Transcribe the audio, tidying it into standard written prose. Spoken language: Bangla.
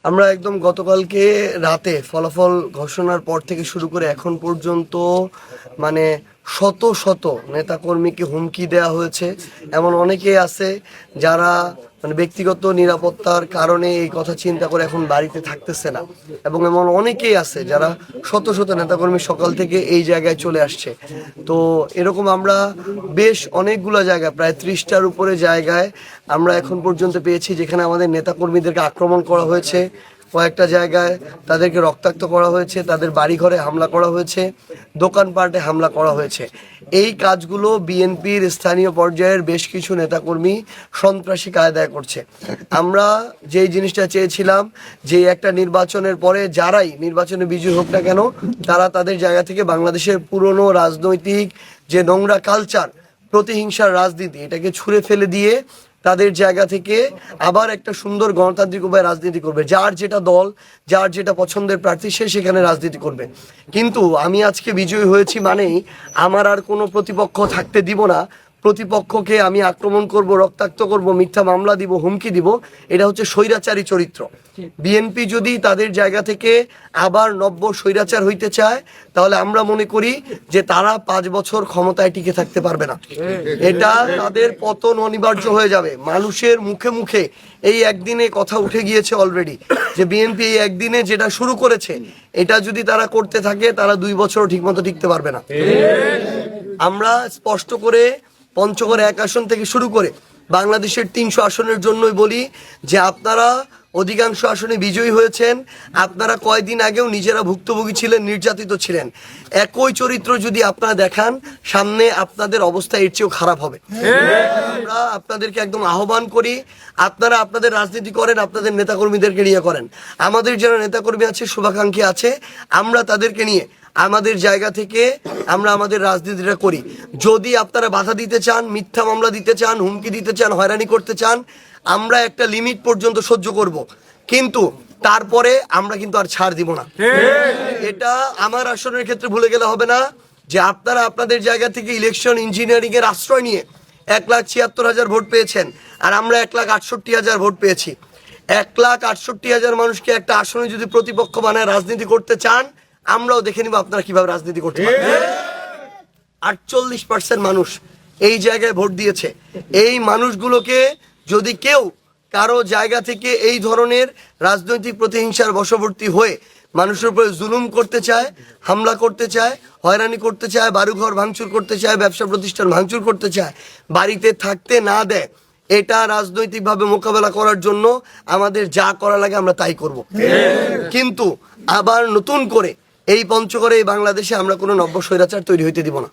আমরা একদম গতকালকে রাতে ফলাফল ঘোষণার পর থেকে শুরু করে এখন পর্যন্ত মানে শত শত নেতাকর্মীকে হুমকি দেওয়া হয়েছে। এমন অনেকেই আছে যারা মানে ব্যক্তিগত নিরাপত্তার কারণে এই কথা চিন্তা করে এখন বাড়িতে থাকতেছে না, এবং এমন অনেকেই আছে যারা শত শত নেতাকর্মী সকাল থেকে এই জায়গায় চলে আসছে। তো এরকম আমরা বেশ অনেকগুলো জায়গায়, প্রায় 30টার উপরে জায়গায় আমরা এখন পর্যন্ত পেয়েছি যেখানে আমাদের নেতাকর্মীদেরকে আক্রমণ করা হয়েছে। কয়েকটা জায়গায় তাদেরকে রক্তাক্ত করা হয়েছে, তাদের বাড়িঘরে হামলা করা হয়েছে, দোকানপাটে হামলা করা হয়েছে। এই কাজগুলো বিএনপির স্থানীয় পর্যায়ের বেশ কিছু নেতাকর্মী সন্ত্রাসী কায়দায় করছে। আমরা যেই জিনিসটা চেয়েছিলাম যে একটা নির্বাচনের পরে যারাই নির্বাচনে বিজয়ী হোক না কেন, তারা তাদের জায়গা থেকে বাংলাদেশের পুরনো রাজনৈতিক যে নোংরা কালচার, প্রতিহিংসার রাজনীতি, এটাকে ছুঁড়ে ফেলে দিয়ে তাদের জায়গা থেকে আবার একটা সুন্দর গণতান্ত্রিক উপায়ে রাজনীতি করবে। যার যেটা দল, যার যেটা পছন্দের প্রার্থী, সে সেখানে রাজনীতি করবে। কিন্তু আমি আজকে বিজয়ী হয়েছি মানেই আমার আর কোনো প্রতিপক্ষ থাকতে দিব না। প্রতিপক্ষকে আমি আক্রমণ করব, রক্তাক্ত করব, মিথ্যা মামলা দিব, হুমকি দিব। এটা হচ্ছে স্বৈরাচারী চরিত্র। বিএনপি যদি তাদের জায়গা থেকে আবার নব্য স্বৈরাচার হইতে চায়, তাহলে আমরা মনে করি যে তারা 5 বছর ক্ষমতায় টিকে থাকতে পারবে না। এটা তাদের পতন অনিবার্য হয়ে যাবে। মানুষের মুখে মুখে এই একদিনে কথা উঠে গিয়েছে অলরেডি যে বিএনপি এই একদিনে যেটা শুরু করেছে, এটা যদি তারা করতে থাকে, তারা 2 বছর ঠিকমতো টিকতে পারবে না। আমরা স্পষ্ট করে পঞ্চগড় 1 আসন থেকে শুরু করে বাংলাদেশের 300 আসনের জন্যই বলি যে আপনারা অধিকাংশ আসনে বিজয়ী হয়েছেন। আপনারা কয়েকদিন আগেও নিজেরা ভুক্তভোগী ছিলেন, নির্যাতিত ছিলেন। একই চরিত্র যদি আপনারা দেখান, সামনে আপনাদের অবস্থা এর চেয়েও খারাপ হবে। আমরা আপনাদেরকে একদম আহ্বান করি, আপনারা আপনাদের রাজনীতি করেন, আপনাদের নেতাকর্মীদেরকে নিয়ে করেন। আমাদের যারা নেতাকর্মী আছে, শুভাকাঙ্ক্ষী আছে, আমরা তাদেরকে নিয়ে আমাদের জায়গা থেকে আমরা আমাদের রাজনীতিটা করি। যদি আপনারা বাধা দিতে চান, মিথ্যা মামলা দিতে চান, হুমকি দিতে চান, হয়রানি করতে চান, আমরা একটা লিমিট পর্যন্ত সহ্য করব, কিন্তু তারপরে আমরা কিন্তু আর ছাড় দিব না। এটা আমার আসনের ক্ষেত্রে ভুলে গেলে হবে না যে আপনারা আপনাদের জায়গা থেকে ইলেকশন ইঞ্জিনিয়ারিং এর আশ্রয় নিয়ে 1,76,000 ভোট পেয়েছেন, আর আমরা 1,68,000 ভোট পেয়েছি। 1,68,000 মানুষকে একটা আসনে যদি প্রতিপক্ষ বানায় রাজনীতি করতে চান, আমরাও দেখে নিব আপনারা কিভাবে রাজনীতি করতে পারেন। 48% মানুষ এই জায়গায় ভোট দিয়েছে। এই মানুষগুলোকে যদি কেউ কারো জায়গা থেকে এই ধরনের রাজনৈতিক প্রতিহিংসার বশবর্তী হয়ে মানুষের উপরে জুলুম করতে চায়, হামলা করতে চায়, হয়রানি করতে চায়, বাড়িঘর ভাঙচুর করতে চায়, ব্যবসা প্রতিষ্ঠান ভাঙচুর করতে চায়, বাড়িতে থাকতে না দেয়, এটা রাজনৈতিকভাবে মোকাবেলা করার জন্য আমাদের যা করা লাগে আমরা তাই করব। কিন্তু আবার নতুন করে এই পঞ্চগড়ে, এই বাংলাদেশে আমরা কোনো নব্য স্বৈরাচার তৈরি হইতে দিব না।